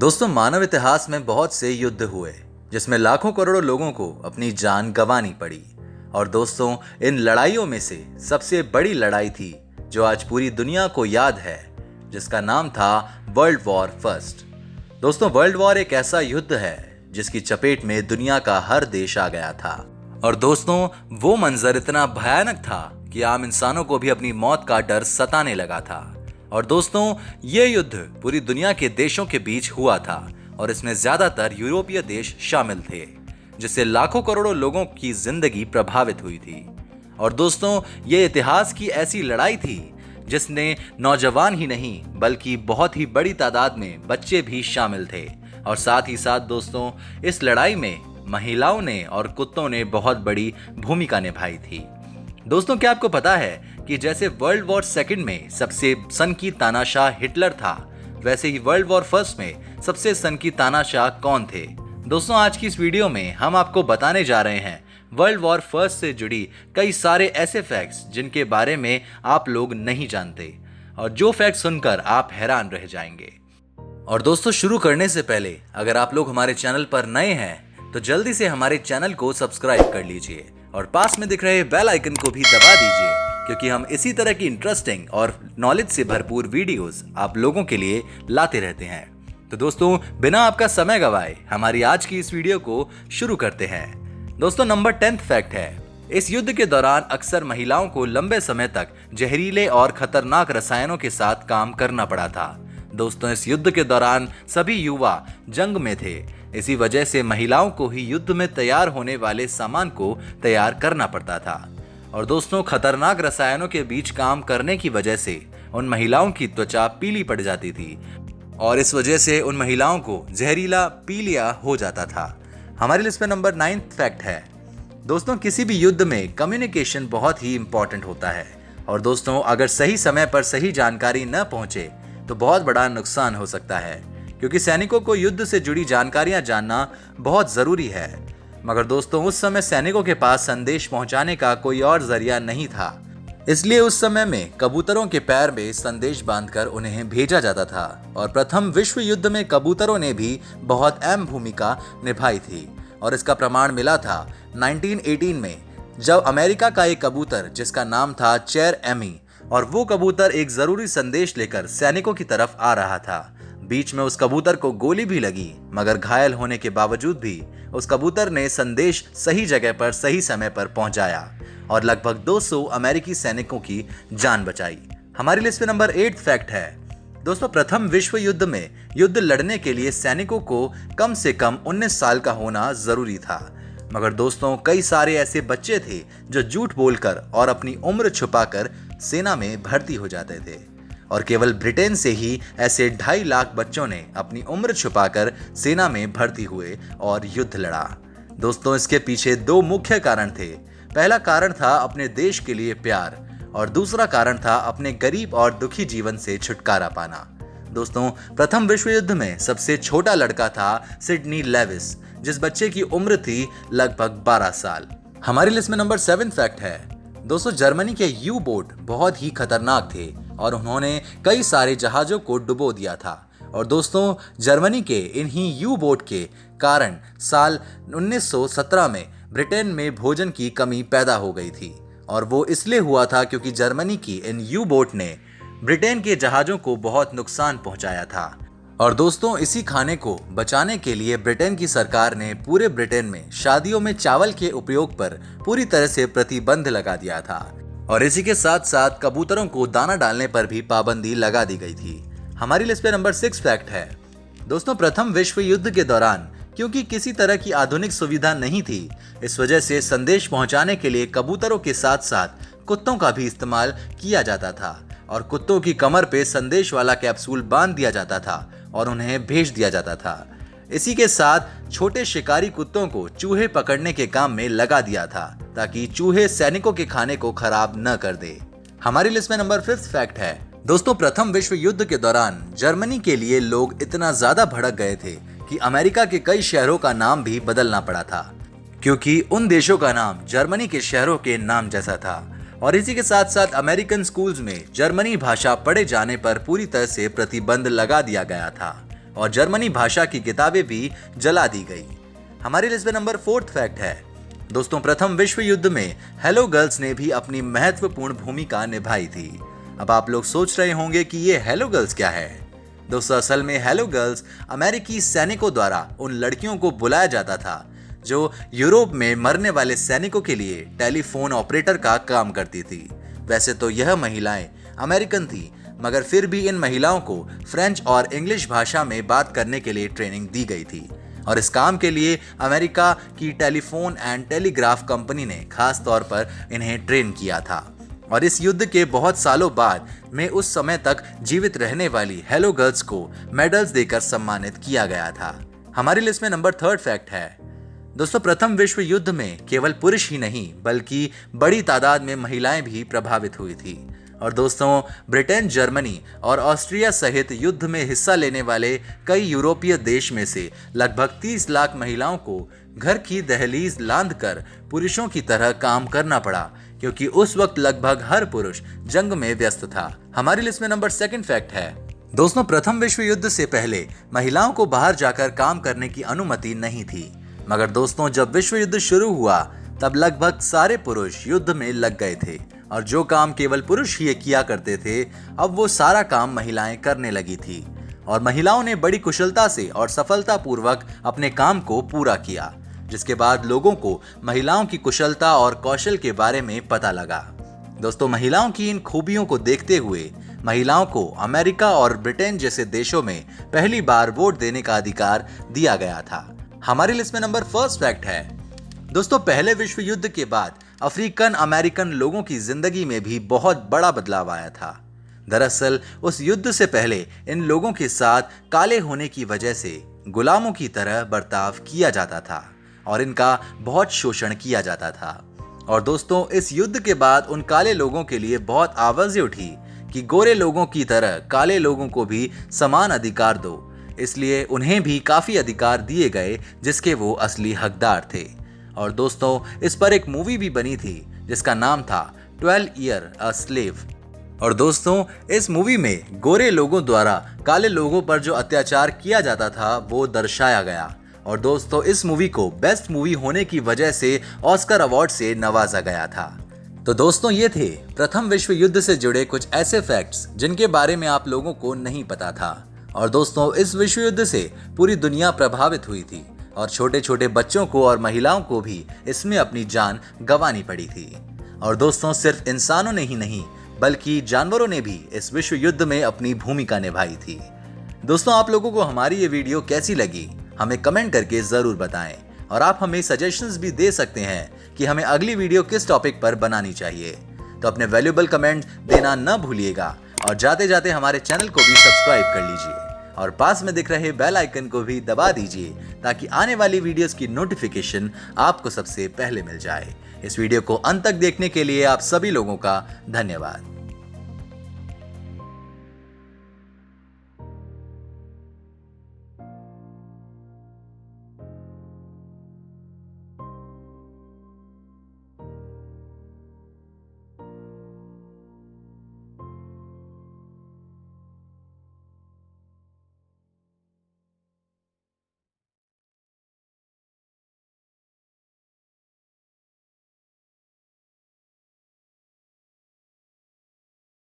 दोस्तों, मानव इतिहास में बहुत से युद्ध हुए जिसमें लाखों करोड़ों लोगों को अपनी जान गंवानी पड़ी। और दोस्तों, इन लड़ाइयों में से सबसे बड़ी लड़ाई थी जो आज पूरी दुनिया को याद है, जिसका नाम था वर्ल्ड वॉर फर्स्ट। दोस्तों, वर्ल्ड वॉर एक ऐसा युद्ध है जिसकी चपेट में दुनिया का हर देश आ गया था। और दोस्तों, वो मंजर इतना भयानक था कि आम इंसानों को भी अपनी मौत का डर सताने लगा था। और दोस्तों, ये युद्ध पूरी दुनिया के देशों के बीच हुआ था और इसमें ज्यादातर यूरोपीय देश शामिल थे, जिससे लाखों करोड़ों लोगों की जिंदगी प्रभावित हुई थी। और दोस्तों, ये इतिहास की ऐसी लड़ाई थी जिसने नौजवान ही नहीं बल्कि बहुत ही बड़ी तादाद में बच्चे भी शामिल थे। और साथ ही साथ दोस्तों, इस लड़ाई में महिलाओं ने और कुत्तों ने बहुत बड़ी भूमिका निभाई थी। दोस्तों, क्या आपको पता है कि जैसे वर्ल्ड वॉर सेकंड में सबसे सनकी तानाशाह हिटलर था, वैसे ही वर्ल्ड वॉर फर्स्ट में सबसे सनकी तानाशाह कौन थे? दोस्तों, आज की इस वीडियो में हम आपको बताने जा रहे हैं वर्ल्ड वॉर फर्स्ट से जुड़ी कई सारे ऐसे फैक्ट्स जिनके बारे में आप लोग नहीं जानते, और जो फैक्ट सुनकर आप हैरान रह जाएंगे। और दोस्तों, शुरू करने से पहले अगर आप लोग हमारे चैनल पर नए हैं तो जल्दी से हमारे चैनल को सब्सक्राइब कर लीजिए और पास में दिख रहे बेल आइकन को भी दबा दीजिए, क्योंकि हम इसी तरह की इंटरेस्टिंग और नॉलेज से भरपूर वीडियोस आप लोगों के लिए लाते रहते हैं। तो दोस्तों, बिना आपका समय गवाए हमारी आज की इस वीडियो को शुरू करते हैं। दोस्तों, नंबर 10 फैक्ट है, इस युद्ध के दौरान अक्सर महिलाओं को लंबे समय तक जहरीले और खतरनाक रसायनों के साथ काम करना पड़ा था। दोस्तों, इस युद्ध के दौरान सभी युवा जंग में थे, इसी वजह से महिलाओं को ही युद्ध में तैयार होने वाले सामान को तैयार करना पड़ता था। और दोस्तों, खतरनाक रसायनों के बीच काम करने की वजह से उन महिलाओं की त्वचा पीली पड़ जाती थी और इस वजह से उन महिलाओं को जहरीला पीलिया हो जाता था। हमारी लिस्ट में नंबर 9 फैक्ट है, दोस्तों, किसी भी युद्ध में कम्युनिकेशन बहुत ही इंपॉर्टेंट होता है। और दोस्तों, अगर सही समय पर सही जानकारी न पहुंचे तो बहुत बड़ा नुकसान हो सकता है, क्योंकि सैनिकों को युद्ध से जुड़ी जानकारियां जानना बहुत जरूरी है। मगर दोस्तों, उस समय सैनिकों के पास संदेश पहुंचाने का कोई और जरिया नहीं था, इसलिए उस समय में कबूतरों के पैर में संदेश बांधकर उन्हें भेजा जाता था। और प्रथम विश्व युद्ध में कबूतरों ने भी बहुत अहम भूमिका निभाई थी, और इसका प्रमाण मिला था 1918 में, जब अमेरिका का एक कबूतर जिसका नाम था चेर एमी, और वो कबूतर एक जरूरी संदेश लेकर सैनिकों की तरफ आ रहा था। बीच में उस कबूतर को गोली भी लगी, मगर घायल होने के बावजूद भी उस कबूतर ने संदेश सही जगह पर सही समय पर पहुंचाया और लगभग 200 अमेरिकी सैनिकों की जान बचाई। हमारी लिस्ट में नंबर 8 फैक्ट है, दोस्तों, प्रथम विश्व युद्ध में युद्ध लड़ने के लिए सैनिकों को कम से कम 19 साल का होना जरूरी था। मगर दोस्तों, कई सारे ऐसे बच्चे थे जो झूठ बोलकर और अपनी उम्र छुपाकर सेना में भर्ती हो जाते थे, और केवल ब्रिटेन से ही ऐसे 2.5 लाख बच्चों ने अपनी उम्र छुपाकर सेना में भर्ती हुए और युद्ध लड़ा। दोस्तों, इसके पीछे 2 मुख्य कारण थे। पहला कारण था अपने देश के लिए प्यार, और दूसरा कारण था अपने गरीब और दुखी जीवन से छुटकारा पाना। दोस्तों, प्रथम विश्व युद्ध में सबसे छोटा लड़का था सिडनी लेविस, जिस बच्चे की उम्र थी लगभग 12 साल। हमारी लिस्ट में नंबर 7 फैक्ट है, दोस्तों, जर्मनी के यू बोट बहुत ही खतरनाक थे और उन्होंने कई सारे जहाजों को डुबो दिया था। और दोस्तों, जर्मनी के इन्हीं यू बोट के कारण साल 1917 में ब्रिटेन में भोजन की कमी पैदा हो गई थी, और वो इसलिए हुआ था क्योंकि जर्मनी की इन यू बोट ने ब्रिटेन के जहाजों को बहुत नुकसान पहुंचाया था। और दोस्तों, इसी खाने को बचाने के लिए ब्रिटेन की सरकार ने पूरे ब्रिटेन में शादियों में चावल के उपयोग पर पूरी तरह से प्रतिबंध लगा दिया था, और इसी के साथ साथ कबूतरों को दाना डालने पर भी पाबंदी लगा दी गई थी। हमारी लिस्ट पे नंबर 6 फैक्ट है, दोस्तों, प्रथम विश्व युद्ध के दौरान क्योंकि किसी तरह की आधुनिक सुविधा नहीं थी, इस वजह से संदेश पहुंचाने के लिए कबूतरों के साथ साथ कुत्तों का भी इस्तेमाल किया जाता था, और कुत्तों की कमर पे संदेश वाला कैप्सूल बांध दिया जाता था और उन्हें भेज दिया जाता था। इसी के साथ छोटे शिकारी कुत्तों को चूहे पकड़ने के काम में लगा दिया था, ताकि चूहे सैनिकों के खाने को खराब न कर दे। हमारी लिस्ट में नंबर 5 फैक्ट है, दोस्तों, प्रथम विश्व युद्ध के दौरान जर्मनी के लिए लोग इतना ज्यादा भड़क गए थे कि अमेरिका के कई शहरों का नाम भी बदलना पड़ा था, क्योंकि उन देशों का नाम जर्मनी के शहरों के नाम जैसा था। और इसी के साथ साथ अमेरिकन स्कूल्स में जर्मनी भाषा पढ़े जाने पर पूरी तरह से प्रतिबंध लगा दिया गया था। और जर्मनी भाषा की किताबें भी जला दी गई। हमारी लिस्ट में नंबर 4 फैक्ट है, दोस्तों प्रथम विश्व युद्ध में हेलो गर्ल्स ने भी अपनी महत्वपूर्ण भूमिका निभाई थी। अब आप लोग सोच रहे होंगे कि ये हेलो गर्ल्स क्या है। दोस्तों असल में हेलो गर्ल्स अमेरिकी सैनिकों द्वारा उन लड़कियों को बुलाया जाता था जो यूरोप में मरने वाले सैनिकों के लिए टेलीफोन ऑपरेटर का काम करती थी। वैसे तो यह महिलाएं अमेरिकन थी, मगर फिर भी इन महिलाओं को फ्रेंच और इंग्लिश भाषा में बात करने के लिए ट्रेनिंग दी गई थी और इस काम के लिए अमेरिका की टेलीफोन एंड टेलीग्राफ कंपनी ने खास तौर पर इन्हें ट्रेन किया था। और इस युद्ध के बहुत सालों बाद में उस समय तक जीवित रहने वाली हेलो गर्ल्स को मेडल्स देकर सम्मानित किया गया था। हमारी लिस्ट में नंबर 3 फैक्ट है, दोस्तों प्रथम विश्व युद्ध में केवल पुरुष ही नहीं बल्कि बड़ी तादाद में महिलाएं भी प्रभावित हुई थी। और दोस्तों ब्रिटेन, जर्मनी और ऑस्ट्रिया सहित युद्ध में हिस्सा लेने वाले कई यूरोपीय देश में से लगभग 30 लाख महिलाओं को घर की दहलीज लांघकर पुरुषों की तरह काम करना पड़ा, क्योंकि उस वक्त लगभग हर पुरुष जंग में व्यस्त था। हमारी लिस्ट में नंबर 2 फैक्ट है, दोस्तों प्रथम विश्व युद्ध से पहले महिलाओं को बाहर जाकर काम करने की अनुमति नहीं थी, मगर दोस्तों जब विश्व युद्ध शुरू हुआ तब लगभग सारे पुरुष युद्ध में लग गए थे और जो काम केवल पुरुष ही किया करते थे अब वो सारा काम महिलाएं करने लगी थी और महिलाओं ने बड़ी कुशलता से और सफलतापूर्वक अपने काम को पूरा किया, जिसके बाद लोगों को महिलाओं की कुशलता और कौशल के बारे में पता लगा। दोस्तों महिलाओं की इन खूबियों को देखते हुए महिलाओं को अमेरिका और ब्रिटेन जैसे देशों में पहली बार वोट देने का अधिकार दिया गया था। हमारी लिस्ट में नंबर 1 फैक्ट है, दोस्तों पहले विश्व युद्ध के बाद अफ्रीकन अमेरिकन लोगों की जिंदगी में भी बहुत बड़ा बदलाव आया था। दरअसल उस युद्ध से पहले इन लोगों के साथ काले होने की वजह से गुलामों की तरह बर्ताव किया जाता था और इनका बहुत शोषण किया जाता था। और दोस्तों इस युद्ध के बाद उन काले लोगों के लिए बहुत आवाजें उठी कि गोरे लोगों की तरह काले लोगों को भी समान अधिकार दो, इसलिए उन्हें भी काफी अधिकार दिए गए जिसके वो असली हकदार थे। और दोस्तों इस पर एक मूवी भी बनी थी जिसका नाम था 12 ईयर अ स्लेव। और दोस्तों इस मूवी में गोरे लोगों द्वारा काले लोगों पर जो अत्याचार किया जाता था वो दर्शाया गया। और दोस्तों इस मूवी को बेस्ट मूवी होने की वजह से ऑस्कर अवार्ड से नवाजा गया था। तो दोस्तों ये थे प्रथम विश्व युद्ध से जुड़े कुछ ऐसे फैक्ट्स जिनके बारे में आप लोगों को नहीं पता था। और दोस्तों इस विश्व युद्ध से पूरी दुनिया प्रभावित हुई थी और छोटे छोटे बच्चों को और महिलाओं को भी इसमें अपनी जान गंवानी पड़ी थी। और दोस्तों सिर्फ इंसानों ने ही नहीं बल्कि जानवरों ने भी इस विश्व युद्ध में अपनी भूमिका निभाई थी। दोस्तों आप लोगों को हमारी ये वीडियो कैसी लगी हमें कमेंट करके जरूर बताएं और आप हमें सजेशंस भी दे सकते हैं कि हमें अगली वीडियो किस टॉपिक पर बनानी चाहिए। तो अपने वैल्यूएबल कमेंट देना न भूलिएगा और जाते जाते हमारे चैनल को भी सब्सक्राइब कर लीजिए और पास में दिख रहे बेल आइकन को भी दबा दीजिए ताकि आने वाली वीडियोस की नोटिफिकेशन आपको सबसे पहले मिल जाए। इस वीडियो को अंत तक देखने के लिए आप सभी लोगों का धन्यवाद।